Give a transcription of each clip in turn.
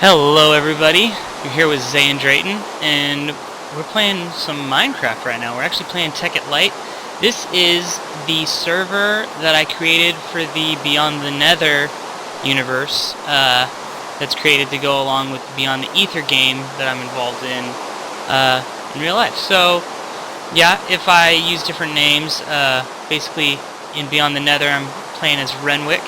Hello everybody, you're here with Zayen and Draten, and we're playing some Minecraft right now. We're actually playing Tekkit Lite. This is the server that I created for the Beyond the Nether universe that's created to go along with the Beyond the Ether game that I'm involved in real life. So, yeah, if I use different names, basically in Beyond the Nether I'm playing as Renwick.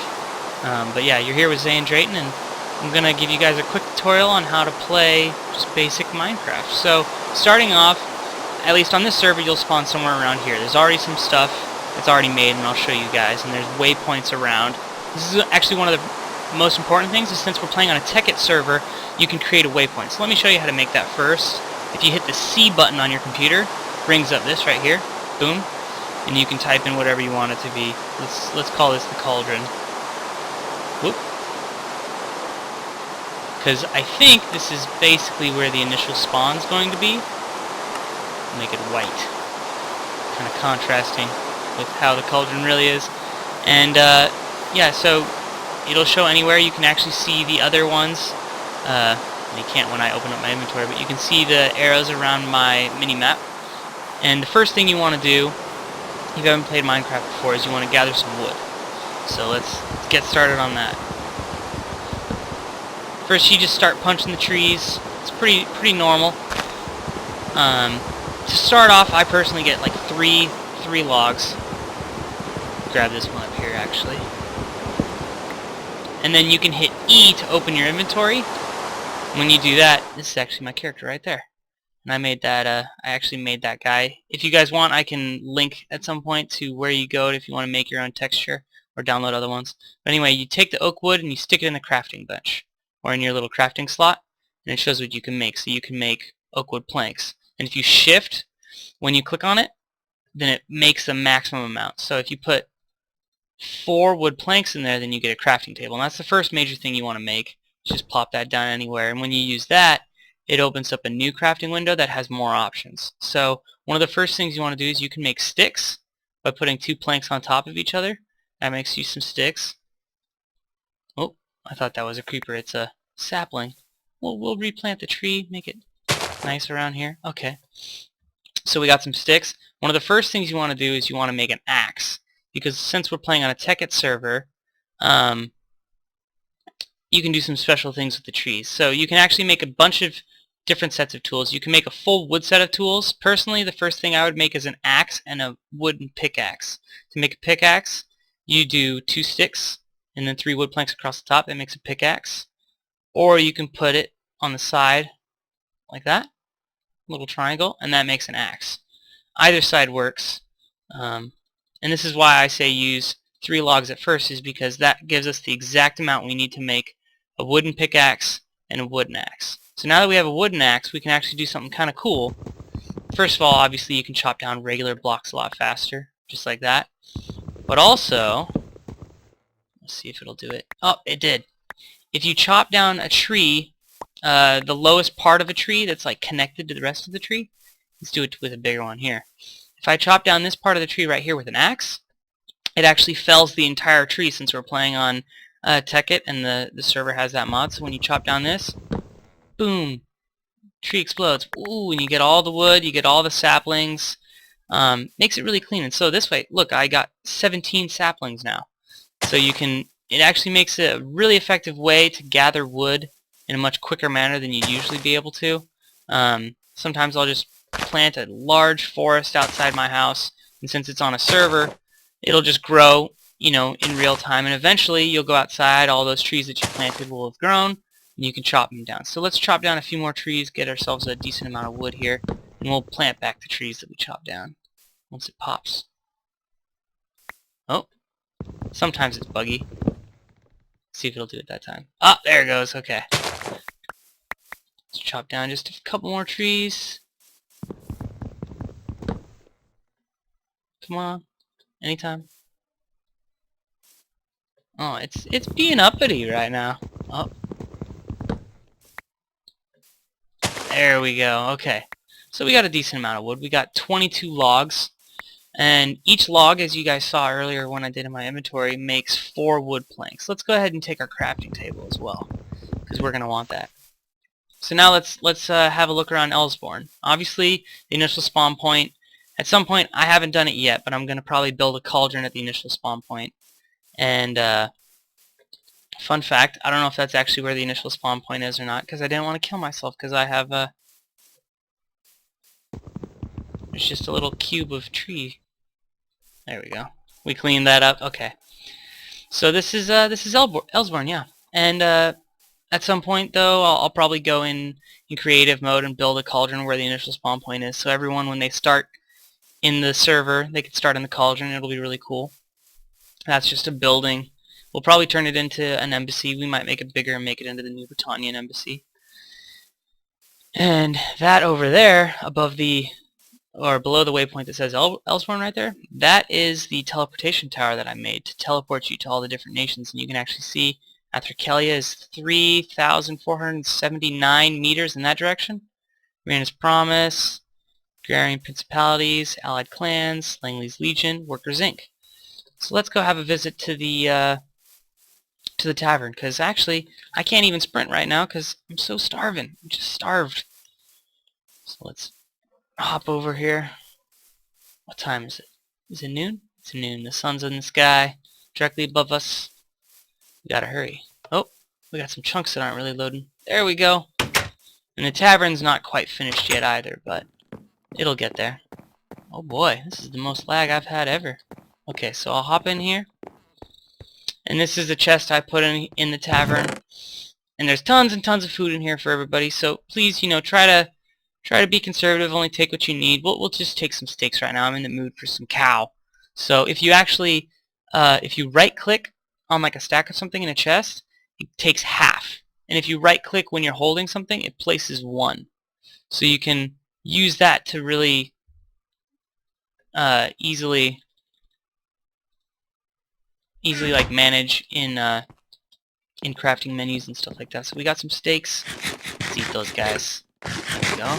But yeah, you're here with Zayen and Draten, and I'm going to give you guys a quick tutorial on how to play just basic Minecraft. So, starting off, at least on this server, you'll spawn somewhere around here. There's already some stuff that's already made, and I'll show you guys, and there's waypoints around. This is actually one of the most important things, is since we're playing on a Tekkit server, you can create a waypoint. So let me show you how to make that first. If you hit the C button on your computer, it brings up this right here, boom, and you can type in whatever you want it to be. Let's call this the cauldron. Whoop. Because I think this is basically where the initial spawn's going to be. Make it white. Kind of contrasting with how the cauldron really is. And, yeah, so it'll show anywhere. You can actually see the other ones. You can't when I open up my inventory, but you can see the arrows around my mini-map. And the first thing you want to do, if you haven't played Minecraft before, is you want to gather some wood. So let's get started on that. First, you just start punching the trees. It's pretty normal. To start off, I personally get like three logs. Grab this one up here, actually. And then you can hit E to open your inventory. When you do that, this is actually my character right there. And I made that. I actually made that guy. If you guys want, I can link at some point to where you go if you want to make your own texture or download other ones. But anyway, you take the oak wood and you stick it in the crafting bench, or in your little crafting slot, and it shows what you can make. So you can make oak wood planks. And if you shift, when you click on it, then it makes the maximum amount. So if you put 4 wood planks in there, then you get a crafting table. And that's the first major thing you want to make. Just plop that down anywhere. And when you use that, it opens up a new crafting window that has more options. So one of the first things you want to do is you can make sticks by putting 2 planks on top of each other. That makes you some sticks. Oh, I thought that was a creeper. It's a sapling. We'll replant the tree, make it nice around here. Okay. So we got some sticks. One of the first things you want to do is you want to make an axe, because since we're playing on a Tekkit server, you can do some special things with the trees. So you can actually make a bunch of different sets of tools. You can make a full wood set of tools. Personally, the first thing I would make is an axe and a wooden pickaxe. To make a pickaxe, you do 2 sticks and then 3 wood planks across the top. That makes a pickaxe. Or you can put it on the side like that, little triangle, and that makes an axe. Either side works. And this is why I say use 3 logs at first, is because that gives us the exact amount we need to make a wooden pickaxe and a wooden axe. So now that we have a wooden axe, we can actually do something kind of cool. First of all, obviously you can chop down regular blocks a lot faster, just like that. But also, let's see if it'll do it. Oh, it did. If you chop down a tree, the lowest part of a tree that's like connected to the rest of the tree, let's do it with a bigger one here. If I chop down this part of the tree right here with an axe, it actually fells the entire tree, since we're playing on Tekkit and the server has that mod. So when you chop down this, boom, tree explodes. Ooh, and you get all the wood, you get all the saplings. Makes it really clean. And so this way, look, I got 17 saplings now. So you can, it actually makes it a really effective way to gather wood in a much quicker manner than you'd usually be able to. Sometimes I'll just plant a large forest outside my house, and since it's on a server, it'll just grow, you know, in real time, and eventually you'll go outside, all those trees that you planted will have grown, and you can chop them down. So let's chop down a few more trees, get ourselves a decent amount of wood here, and we'll plant back the trees that we chopped down once it pops. Oh, sometimes it's buggy. See if it'll do it that time. Ah, there it goes. Okay. Let's chop down just a couple more trees. Come on. Anytime. Oh, it's being uppity right now. Oh. There we go. Okay. So we got a decent amount of wood. We got 22 logs. And each log, as you guys saw earlier when I did in my inventory, makes 4 wood planks. Let's go ahead and take our crafting table as well, because we're going to want that. So now let's have a look around Ellsborne. Obviously, the initial spawn point. At some point, I haven't done it yet, but I'm going to probably build a cauldron at the initial spawn point. And fun fact, I don't know if that's actually where the initial spawn point is or not, because I didn't want to kill myself, because I have there's just a little cube of tree. There we go. We cleaned that up. Okay. So this is Ellsborne, yeah. And at some point, though, I'll probably go in creative mode and build a cauldron where the initial spawn point is. So everyone, when they start in the server, they can start in the cauldron. It'll be really cool. That's just a building. We'll probably turn it into an embassy. We might make it bigger and make it into the New Britannian embassy. And that over there, above the, or below the waypoint that says Ellsborne right there, that is the teleportation tower that I made to teleport you to all the different nations. And you can actually see Atherkelia is 3,479 meters in that direction. Rana's Promise, Agrarian Principalities, Allied Clans, Langley's Legion, Workers Inc. So let's go have a visit to the tavern, because actually I can't even sprint right now because I'm so starving. I'm just starved. So let's hop over here. What time is it? Is it noon? It's noon. The sun's in the sky directly above us. We gotta hurry. Oh, we got some chunks that aren't really loading. There we go. And the tavern's not quite finished yet either, but it'll get there. Oh boy, this is the most lag I've had ever. Okay, so I'll hop in here. And this is the chest I put in the tavern. And there's tons and tons of food in here for everybody, so please, try to be conservative, only take what you need. We'll just take some steaks right now. I'm in the mood for some cow. So if you actually, if you right-click on like a stack of something in a chest, it takes half. And if you right-click when you're holding something, it places 1. So you can use that to really easily like manage in crafting menus and stuff like that. So we got some steaks. Let's eat those guys. There we go.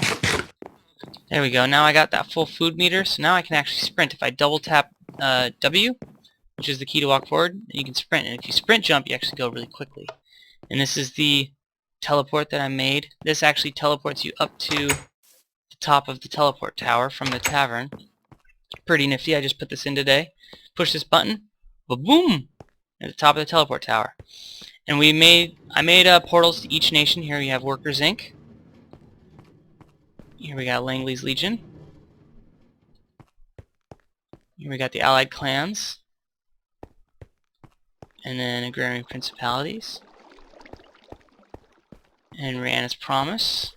There we go. Now I got that full food meter, so now I can actually sprint. If I double tap W, which is the key to walk forward, you can sprint. And if you sprint jump, you actually go really quickly. And this is the teleport that I made. This actually teleports you up to the top of the teleport tower from the tavern. Pretty nifty. I just put this in today. Push this button, ba-boom, at the top of the teleport tower. And I made portals to each nation. Here we have Workers Inc. Here we got Langley's Legion. Here we got the Allied Clans. And then Agrarian Principalities. And Rana's Promise.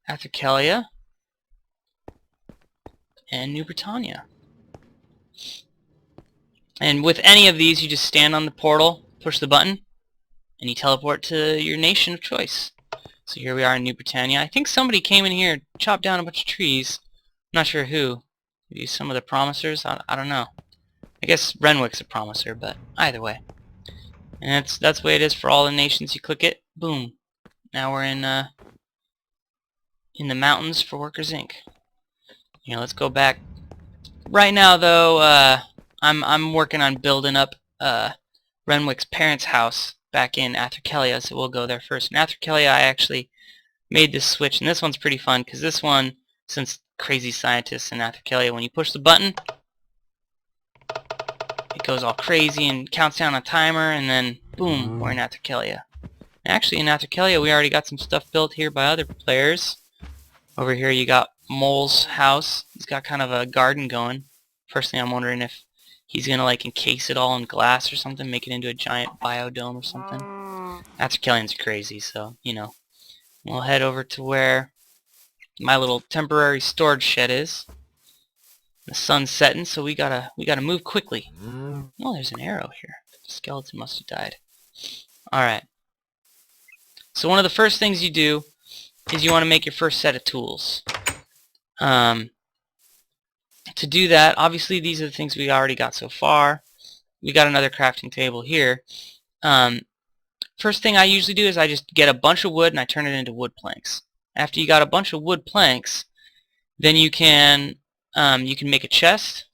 Atherkelia. And New Britannia. And with any of these, you just stand on the portal, push the button, and you teleport to your nation of choice. So here we are in New Britannia. I think somebody came in here, chopped down a bunch of trees. I'm not sure who. Maybe some of the promisers? I don't know. I guess Renwick's a promiser, but either way. And that's the way it is for all the nations. You click it, boom. Now we're in the mountains for Workers Inc. Let's go back. Right now, though, I'm working on building up Renwick's parents' house back in Atherkelia, so we'll go there first. In Atherkelia, I actually made this switch, and this one's pretty fun, because this one, since crazy scientists in Atherkelia, when you push the button, it goes all crazy and counts down a timer, and then, boom, we're in Atherkelia. Actually, in Atherkelia, we already got some stuff built here by other players. Over here, you got Mole's house. He's got kind of a garden going. Personally, I'm wondering if he's going to like encase it all in glass or something, make it into a giant biodome or something. Atherkelians are crazy, so, We'll head over to where my little temporary storage shed is. The sun's setting, so we gotta move quickly. Oh, there's an arrow here. The skeleton must have died. Alright. So one of the first things you do is you want to make your first set of tools. To do that, obviously these are the things we already got so far. We got another crafting table here. First thing I usually do is I just get a bunch of wood and I turn it into wood planks. After you got a bunch of wood planks, then you can make a chest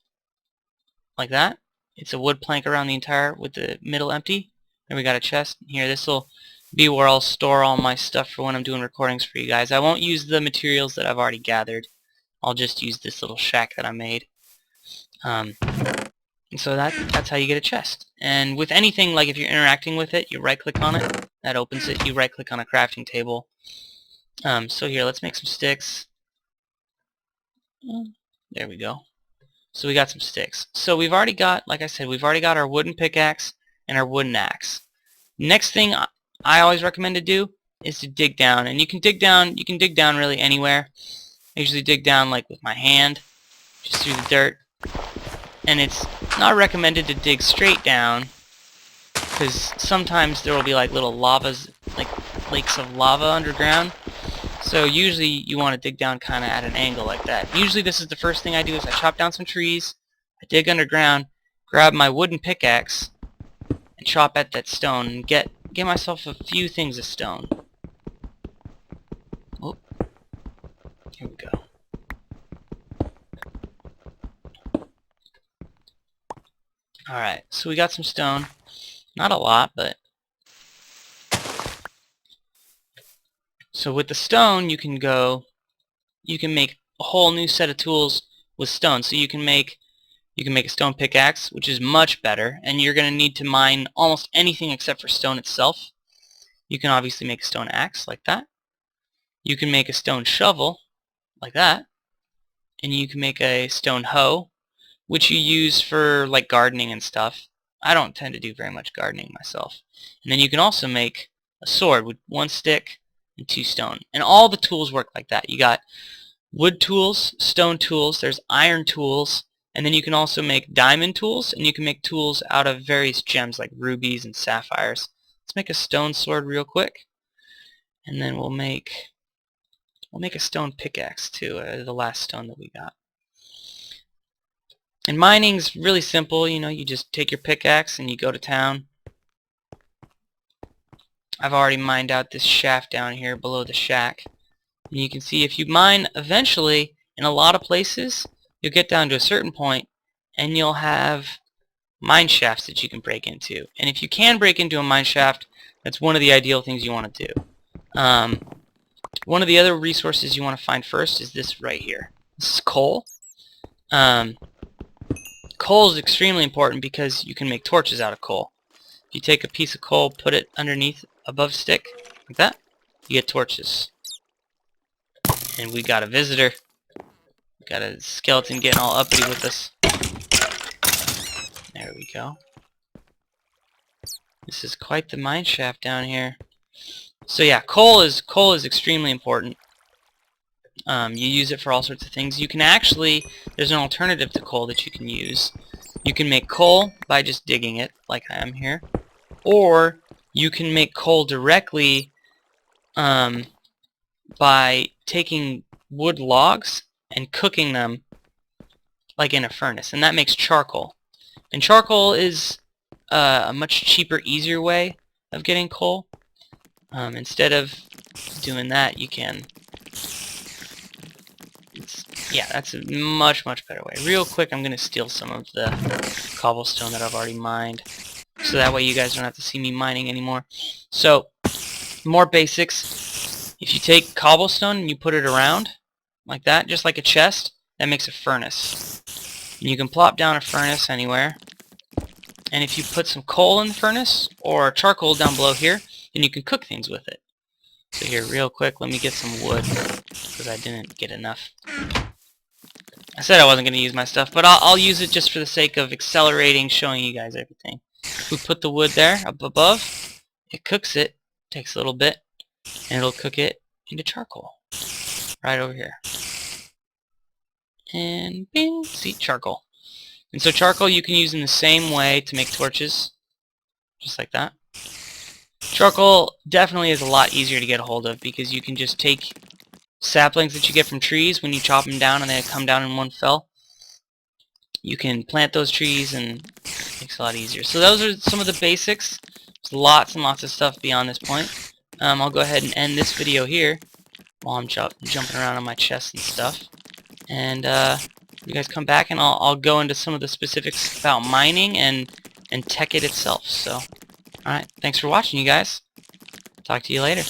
like that. It's a wood plank around the entire with the middle empty. And we got a chest here. This will be where I'll store all my stuff for when I'm doing recordings for you guys. I won't use the materials that I've already gathered. I'll just use this little shack that I made. And so that's how you get a chest. And with anything, like if you're interacting with it, you right click on it, that opens it. You right click on a crafting table. So here, let's make some sticks. There we go. So we got some sticks. So we've already got, like I said, we've already got our wooden pickaxe and our wooden axe. Next thing I always recommend to do is to dig down, and you can dig down really anywhere. I usually dig down like with my hand, just through the dirt. And it's not recommended to dig straight down, because sometimes there will be like little lavas, like lakes of lava underground. So usually you want to dig down kind of at an angle like that. Usually this is the first thing I do is I chop down some trees, I dig underground, grab my wooden pickaxe, and chop at that stone and get myself a few things of stone. Oh, here we go. Alright, so we got some stone. Not a lot, but... So with the stone, you can make a whole new set of tools with stone. So you can make a stone pickaxe, which is much better, and you're going to need to mine almost anything except for stone itself. You can obviously make a stone axe like that. You can make a stone shovel like that, and you can make a stone hoe, which you use for like gardening and stuff. I don't tend to do very much gardening myself. And then you can also make a sword with 1 stick and 2 stone. And all the tools work like that. You got wood tools, stone tools, there's iron tools, and then you can also make diamond tools, and you can make tools out of various gems like rubies and sapphires. Let's make a stone sword real quick, and then we'll make a stone pickaxe too, the last stone that we got. And mining's really simple, you know, you just take your pickaxe and you go to town. I've already mined out this shaft down here below the shack. And you can see if you mine eventually, in a lot of places, you'll get down to a certain point and you'll have mine shafts that you can break into. And if you can break into a mine shaft, that's one of the ideal things you want to do. One of the other resources you want to find first is this right here. This is coal. Coal is extremely important because you can make torches out of coal. If you take a piece of coal, put it underneath above stick, like that, you get torches. And we got a visitor. We got a skeleton getting all uppity with us. There we go. This is quite the mine shaft down here. So yeah, coal is extremely important. You use it for all sorts of things. You can actually, there's an alternative to coal that you can use. You can make coal by just digging it, like I am here. Or you can make coal directly by taking wood logs and cooking them like in a furnace. And that makes charcoal. And charcoal is a much cheaper, easier way of getting coal. Instead of doing that, you can... Yeah, that's a much better way. Real quick, I'm going to steal some of the cobblestone that I've already mined, so that way you guys don't have to see me mining anymore. So, more basics. If you take cobblestone and you put it around, like that, just like a chest, that makes a furnace. And you can plop down a furnace anywhere. And if you put some coal in the furnace, or charcoal down below here, then you can cook things with it. So here, real quick, let me get some wood, because I didn't get enough. I said I wasn't going to use my stuff, but I'll use it just for the sake of accelerating, showing you guys everything. We put the wood there, up above, it cooks it, takes a little bit, and it'll cook it into charcoal. Right over here. And bing, see, charcoal. And so charcoal you can use in the same way to make torches, just like that. Charcoal definitely is a lot easier to get a hold of because you can just take saplings that you get from trees when you chop them down and they come down in one fell. You can plant those trees and it makes it a lot easier. So those are some of the basics. There's lots and lots of stuff beyond this point. I'll go ahead and end this video here while I'm jumping around on my chest and stuff. And you guys come back and I'll go into some of the specifics about mining and Tekkit itself. So, alright, thanks for watching, you guys. Talk to you later.